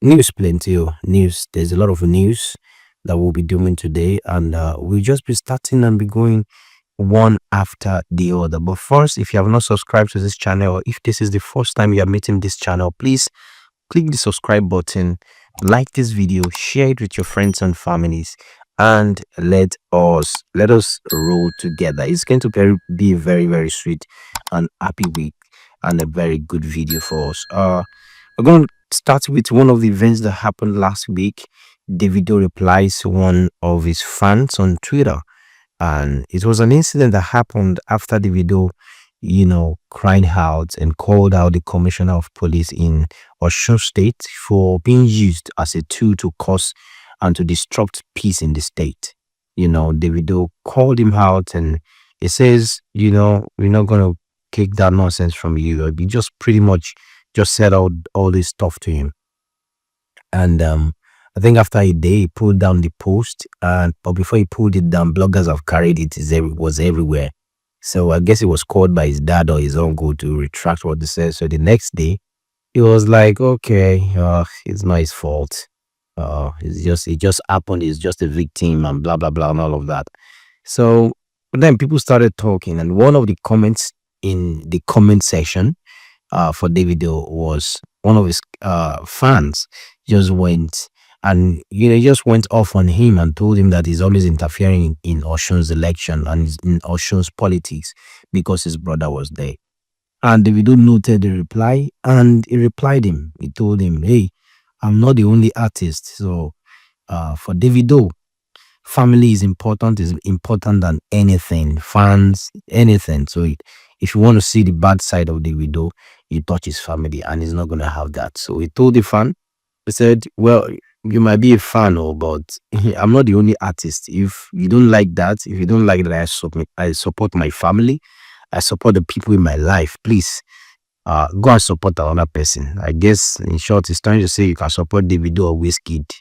News plenty. News. There's a lot of news that we'll be doing today, and we'll just be starting and be going one after the other. But first, if you have not subscribed to this channel, or if this is the first time you are meeting this channel, please click the subscribe button, like this video, share it with your friends and families, and let us roll together. It's going to be a very very sweet and happy week and a very good video for us. We're going to start with one of the events that happened last week. Davido replies to one of his fans on Twitter, and it was an incident that happened after Davido, cried out and called out the commissioner of police in Osun State for being used as a tool to cause and to disrupt peace in the state. Davido called him out and he says, we're not gonna take that nonsense from you. He just pretty much just said all this stuff to him. And I think after a day, he pulled down the post, and but before he pulled it down, bloggers have carried it. It was everywhere. So I guess it was called by his dad or his uncle to retract what he said. So the next day, he was like, "Okay, it's not his fault. It just happened. He's just a victim, and blah blah blah, and all of that." So then people started talking, and one of the comments in the comment section for Davido was one of his fans just went and just went off on him and told him that he's always interfering in Oshun's election and in Oshun's politics because his brother was there. And Davido noted the reply and he replied him. He told him, "Hey, I'm not the only artist. So for Davido, family is important than anything, fans, anything. So if you want to see the bad side of Davido, you touch his family, and he's not going to have that." So he told the fan, he said, "Well, you might be a fan, but I'm not the only artist. If you don't like that, if you don't like that I support my family, I support the people in my life, please go and support another person." I guess in short, it's trying to say you can support Davido or Wizkid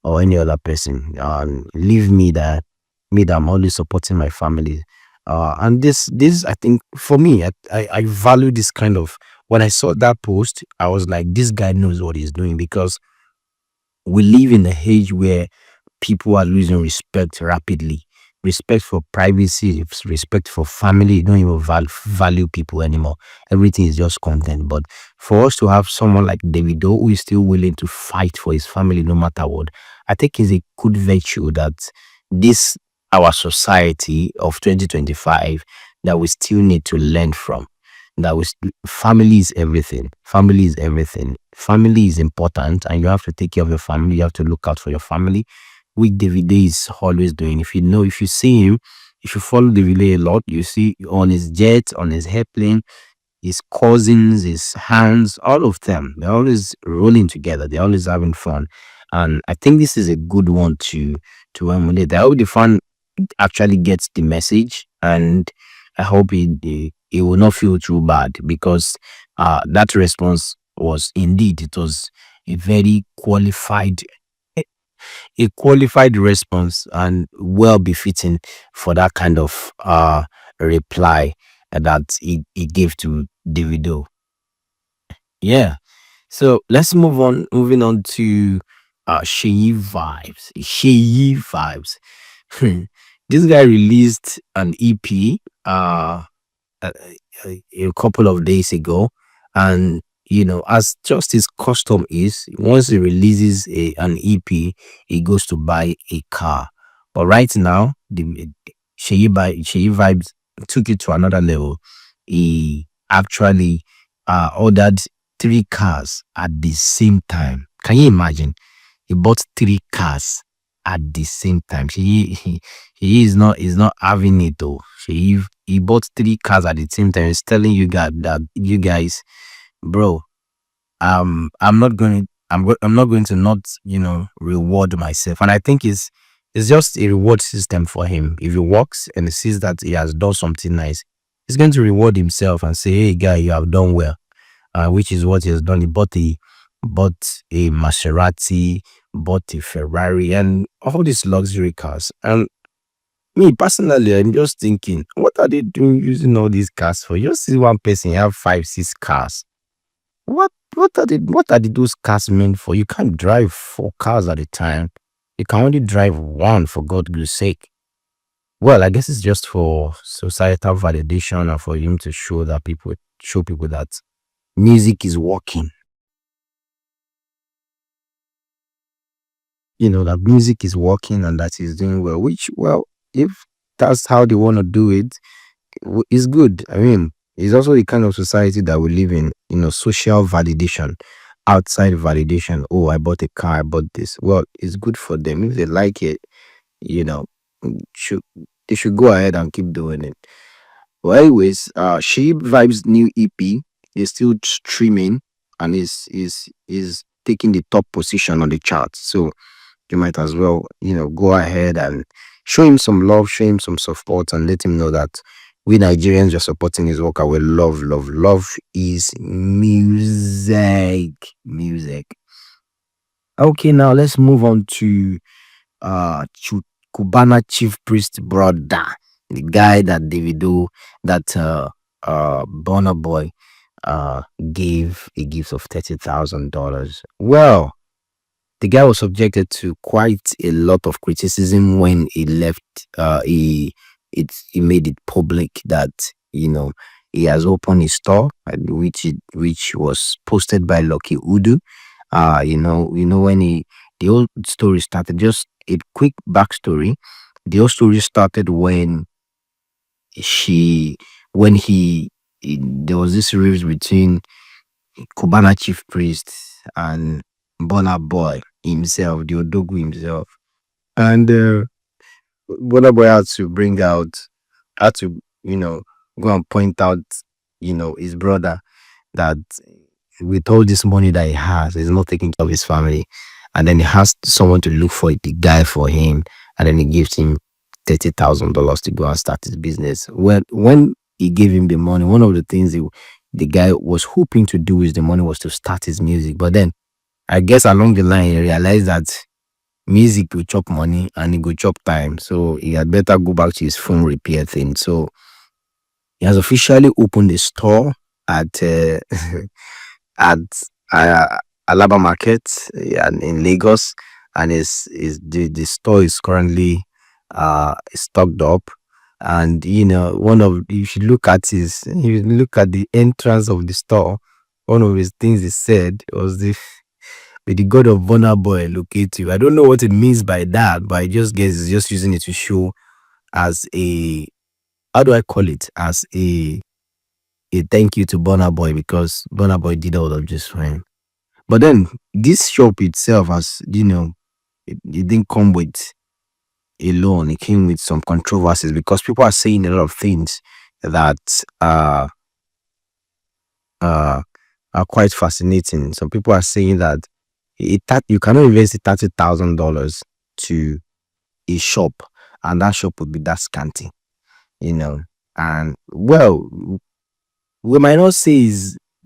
or any other person, and leave me that I'm always supporting my family. And this I think for me, I value this kind of. When I saw that post, I was like, this guy knows what he's doing, because we live in a age where people are losing respect rapidly. Respect for privacy, respect for family. You don't even value people anymore. Everything is just content. But for us to have someone like Davido who is still willing to fight for his family no matter what, I think is a good virtue that this our society of 2025 that we still need to learn from. Family is everything. Family is everything. Family is important, and you have to take care of your family. You have to look out for your family, which Davido is always doing. If you see him, if you follow Davido a lot, you see on his jet, on his airplane, his cousins, his hands, all of them, they're always rolling together. They're always having fun. And I think this is a good one to emulate. I hope the fan actually gets the message, and I hope he will not feel too bad, because that response was indeed, it was a very qualified response, and well befitting for that kind of reply that he gave to Davido. Yeah. So let's moving on to Seyi Vibes. Seyi Vibes. This guy released an EP a, a couple of days ago, and as just his custom is, once he releases an EP, he goes to buy a car. But right now, the Seyi Vibes took it to another level. He actually ordered 3 cars at the same time. Can you imagine? He bought 3 cars at the same time. He is not having it though. He bought 3 cars at the same time. He's telling you guys that, you guys, bro, I'm not going to not reward myself. And I think it's just a reward system for him. If he works and he sees that he has done something nice, he's going to reward himself and say, "Hey guy, you have done well," which is what he has done. He bought a Maserati, bought a Ferrari, and all these luxury cars. And me personally, I'm just thinking, what are they doing using all these cars for? You just see one person have 5, 6 cars. What are those cars meant for? You can't drive 4 cars at a time. You can only drive one, for God's sake. Well, I guess it's just for societal validation and for him to show people that music is working. That music is working and that he's doing well. Which, well, if that's how they want to do it, it's good. I mean, it's also the kind of society that we live in. Social validation, outside validation. Oh, I bought a car, I bought this. Well, it's good for them if they like it. You know, should they should go ahead and keep doing it. Well, anyways, She Vibes' new EP is still streaming and is taking the top position on the charts. So you might as well, go ahead and show him some love, show him some support, and let him know that we Nigerians are supporting his work. And we love his music. Music. Okay, now let's move on to Cubana Chief Priest brother, the guy that Davido, that Burna Boy gave a gift of $30,000. Well, the guy was subjected to quite a lot of criticism when he left. He made it public that he has opened his store, which was posted by Lucky Udu. When the whole story started. Just a quick backstory. The whole story started she when there was this rift between Cubana Chief Priest and Burna Boy himself, the Odogu himself. And Burna Boy had to, go and point out, his brother that with all this money that he has, he's not taking care of his family. And then he has someone to look for the guy for him. And then he gives him $30,000 to go and start his business. Well, when he gave him the money, one of the things the guy was hoping to do with the money was to start his music. But then I guess along the line, he realized that music will chop money and it will chop time. So he had better go back to his phone repair thing. So he has officially opened a store at at Alaba Market in Lagos, and the store is currently stocked up. And one of if you look at the entrance of the store, one of his things he said was may the God of Burna Boy locate you. I don't know what it means by that, but I just guess he's just using it to show as a, how do I call it? As a thank you to Burna Boy, because Burna Boy did all of this for him. But then this shop itself, as it didn't come with alone. It came with some controversies because people are saying a lot of things that uh, are quite fascinating. Some people are saying that you cannot invest $30,000 to a shop, and that shop would be that scanty, And well, we might not say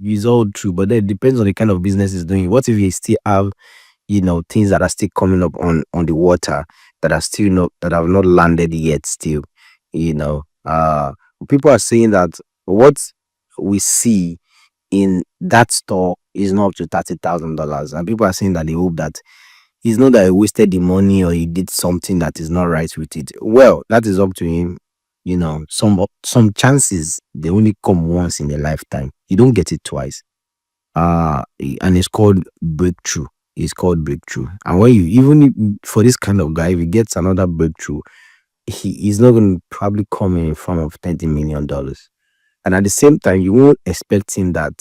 is all true, but then it depends on the kind of business he's doing. What if he still have things that are still coming up on the water that are still not that have not landed yet still, you know people are saying that what we see in that store is not up to $30,000, and people are saying that they hope that it's not that he wasted the money or he did something that is not right with it. Well, that is up to him. Some chances, they only come once in a lifetime. You don't get it twice. And it's called breakthrough. It's called breakthrough. And when you for this kind of guy, if he gets another breakthrough, he is not going to probably come in form of $30 million. And at the same time, you won't expect him that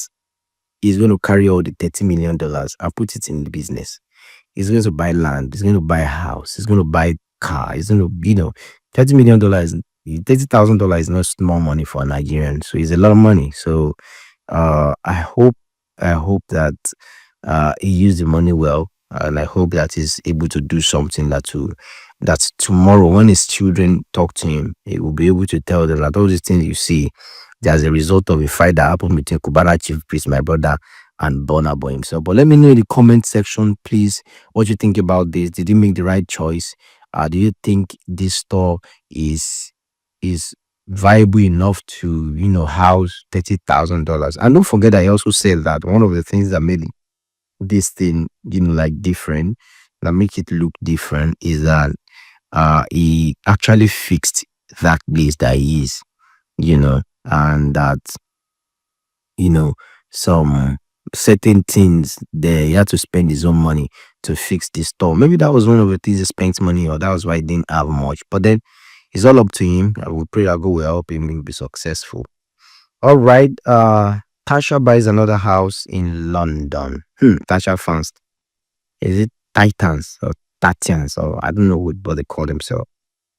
he's going to carry all the $30 million and put it in the business. He's going to buy land. He's going to buy a house. He's going to buy a car. He's going to, $30 million, $30,000 is not small money for a Nigerian. So it's a lot of money. So I hope that he used the money well, and I hope that he's able to do something that tomorrow when his children talk to him, he will be able to tell them that all these things you see, as a result of a fight that happened between Cubana Chief Priest, my brother, and Burna Boy himself. But let me know in the comment section, please, what you think about this. Did you make the right choice? Do you think this store is viable enough to, house $30,000. And don't forget, I also said that one of the things that made this thing, like different, that make it look different, is that he actually fixed that place that he is, and that, you know, some certain things there. He had to spend his own money to fix the store. Maybe that was one of the things he spent money, or that was why he didn't have much. But then it's all up to him. I will pray that God will help him be successful. All right. Tasha buys another house in London. Tasha fans. Is it Titans or Tatians, or I don't know what they call themselves?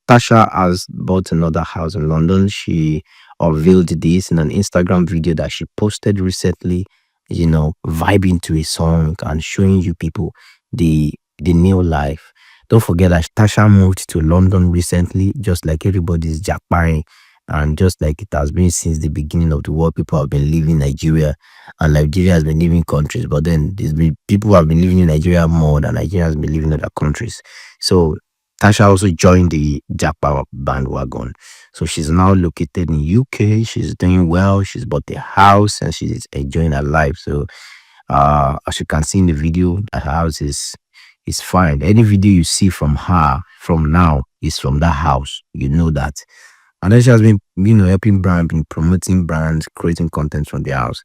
Tasha has bought another house in London. She unveiled this in an Instagram video that she posted recently, vibing to a song and showing you people the new life. Don't forget that Tasha moved to London recently, just like everybody's jackpine, and just like it has been since the beginning of the world. People have been leaving Nigeria, and Nigeria has been leaving countries. But then there's been people who have been living in Nigeria more than Nigeria has been living in other countries. So Tasha also joined the Jackpot bandwagon. So she's now located in UK. She's doing well. She's bought a house and she's enjoying her life. So as you can see in the video, her house is fine. Any video you see from her from now is from that house. You know that. And then she has been, helping brand, been promoting brands, creating content from the house.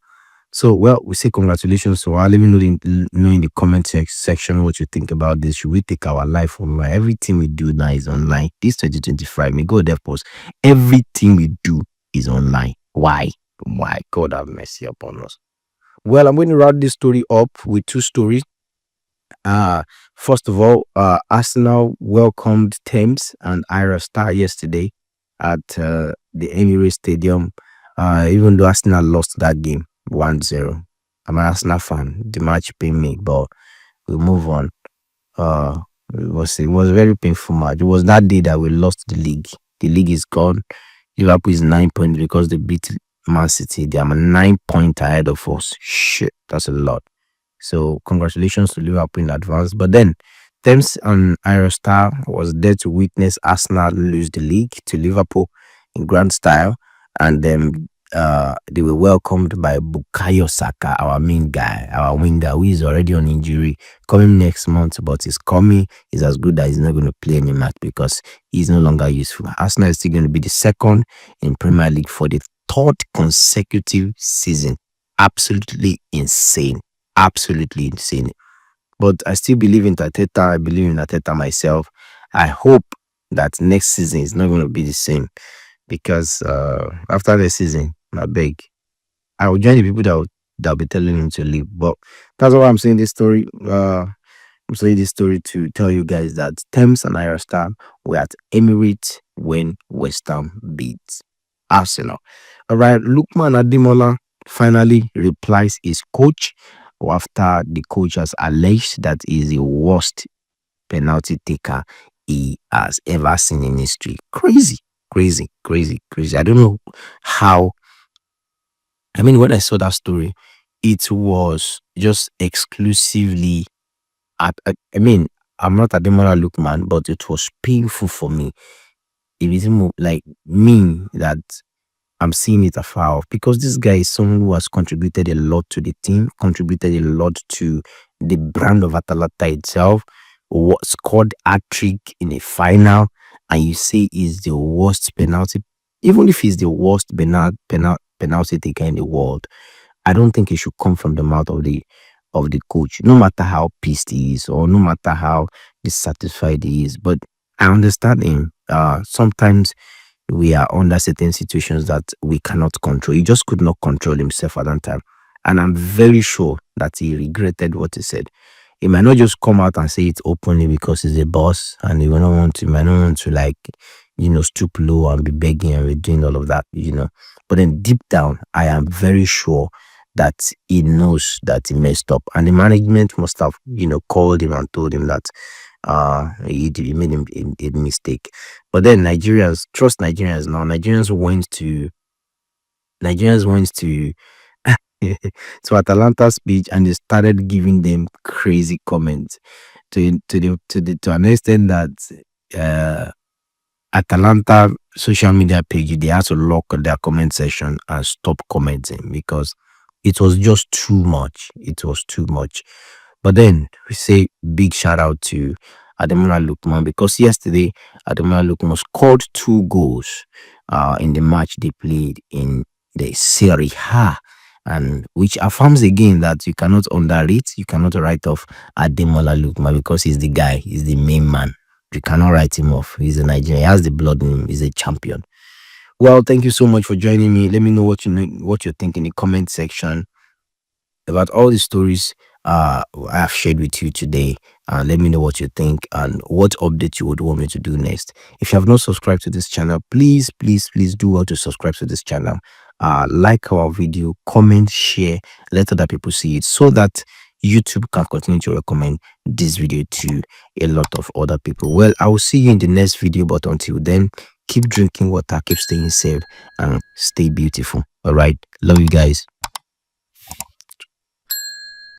So, well, we say congratulations to her. Let me know in the comment section what you think about this. Should we take our life online? Everything we do now is online. This 2025, may God help us. Everything we do is online. Why? Why? God have mercy upon us. Well, I'm going to wrap this story up with two stories. First of all, Arsenal welcomed Thames and Ira Star yesterday at the Emirates Stadium. Even though Arsenal lost that game 1-0. I'm an Arsenal fan. The match pained me, but we move on. It was a very painful match. It was that day that we lost the league. The league is gone. Liverpool is 9 points because they beat Man City. They are 9 points ahead of us. Shit, that's a lot. So congratulations to Liverpool in advance. But then Thames and Aerostar was there to witness Arsenal lose the league to Liverpool in grand style. And then they were welcomed by Bukayo Saka, our main guy, our winger, who is already on injury, coming next month, but he's coming. He's as good that he's not going to play any match because he's no longer useful. Arsenal is still going to be the second in Premier League for the third consecutive season. Absolutely insane. Absolutely insane. But I still believe in Arteta. I believe in Arteta myself. I hope that next season is not going to be the same because after the season, I beg, I will join the people that'll be telling him to leave. But that's why I'm saying this story. I'm saying this story to tell you guys that Thames and Aerostar were at Emirates when West Ham beat Arsenal. All right, Lookman Ademola finally replies his coach after the coach has alleged that he is the worst penalty taker he has ever seen in history. Crazy, crazy, crazy, crazy. I don't know how. I mean, when I saw that story, it was just exclusively. I mean, I'm not Ademola Lookman, but it was painful for me. It is more like me that I'm seeing it afar off because this guy is someone who has contributed a lot to the team, contributed a lot to the brand of Atalanta itself, scored a trick in a final, and you say he's the worst penalty. Even if he's the worst penalty taker in the world, I don't think it should come from the mouth of the coach, no matter how pissed he is or no matter how dissatisfied he is. But I understand him. Sometimes we are under certain situations that we cannot control. He just could not control himself at that time. And I'm very sure that he regretted what he said. He might not just come out and say it openly because he's a boss and he might not want to like, stoop low and be begging and be doing all of that. But then deep down, I am very sure that he knows that he messed up. And the management must have, called him and told him that he made a mistake. But then trust Nigerians now. Nigerians went to to Atalanta's speech and they started giving them crazy comments to an extent that Atalanta social media page, they had to lock their comment section and stop commenting because it was just too much. It was too much. But then we say big shout out to Ademola Lookman because yesterday Ademola Lookman scored 2 goals in the match they played in the Serie A, and which affirms again that you cannot underrate, you cannot write off Ademola Lookman because he's the guy, he's the main man. You cannot write him off. He's a Nigerian. He has the blood in him. He's a champion. Well, thank you so much for joining me. Let me know what you think in the comment section about all the stories I have shared with you today. Let me know what you think and what update you would want me to do next. If you have not subscribed to this channel, please, please, please do well to subscribe to this channel. Like our video, comment, share, let other people see it so that YouTube can continue to recommend this video to a lot of other people. Well, I will see you in the next video, but until then, keep drinking water, keep staying safe, and stay beautiful. All right, love you guys.